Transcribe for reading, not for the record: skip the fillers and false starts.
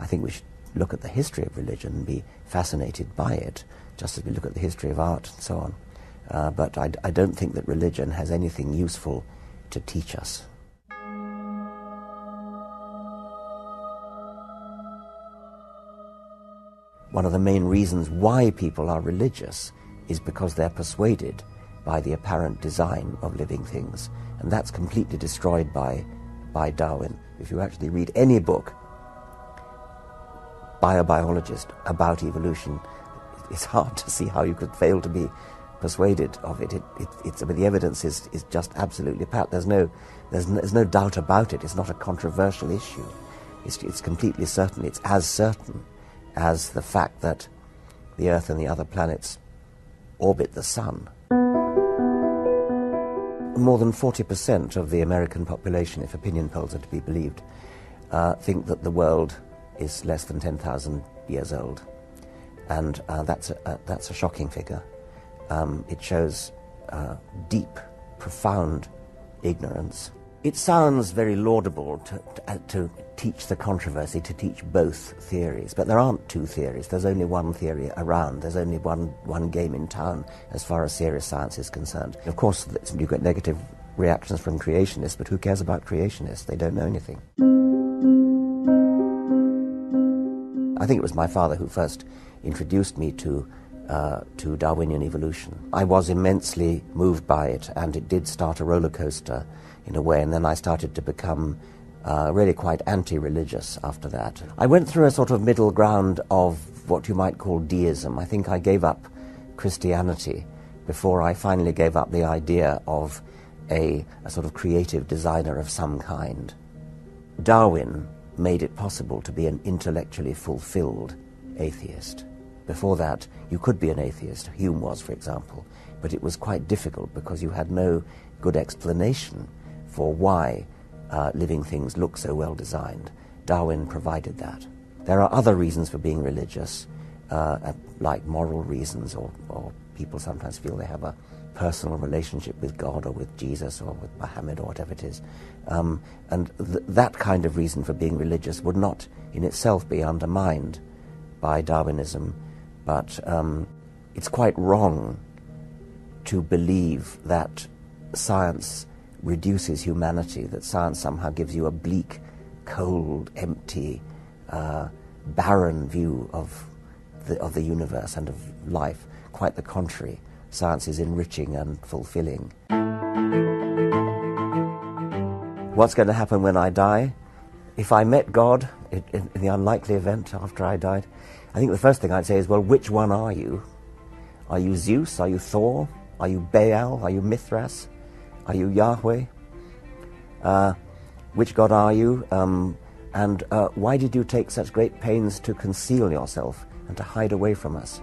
think we should look at the history of religion and be fascinated by it, just as we look at the history of art and so on. But I don't think that religion has anything useful to teach us. One of the main reasons why people are religious is because they're persuaded by the apparent design of living things, and that's completely destroyed by Darwin. If you actually read any book by a biologist about evolution, it's hard to see how you could fail to be persuaded of it. I mean, the evidence is just absolutely pat. There's no doubt about it. It's not a controversial issue. It's completely certain. It's as certain as the fact that the Earth and the other planets orbit the Sun. More than 40% of the American population, if opinion polls are to be believed, think that the world is less than 10,000 years old. And that's a shocking figure. It shows deep, profound ignorance. It sounds very laudable to teach the controversy, to teach both theories, but there aren't two theories. There's only one theory around. There's only one game in town as far as serious science is concerned. Of course, you get negative reactions from creationists, but who cares about creationists? They don't know anything. I think it was my father who first introduced me to Darwinian evolution. I was immensely moved by it, and it did start a roller coaster in a way, and then I started to become really quite anti-religious after that. I went through a sort of middle ground of what you might call deism. I think I gave up Christianity before I finally gave up the idea of a sort of creative designer of some kind. Darwin made it possible to be an intellectually fulfilled atheist. Before that, you could be an atheist. Hume was, for example, but it was quite difficult because you had no good explanation for why living things look so well designed. Darwin provided that. There are other reasons for being religious, like moral reasons, or people sometimes feel they have a personal relationship with God or with Jesus or with Muhammad or whatever it is. And that kind of reason for being religious would not in itself be undermined by Darwinism, but it's quite wrong to believe that science reduces humanity, that science somehow gives you a bleak, cold, empty, barren view of the universe and of life. Quite the contrary. Science is enriching and fulfilling. What's going to happen when I die? If I met God, in the unlikely event after I died, I think the first thing I'd say is, well, which one are you? Are you Zeus? Are you Thor? Are you Baal? Are you Mithras? Are you Yahweh? Which God are you? And why did you take such great pains to conceal yourself and to hide away from us?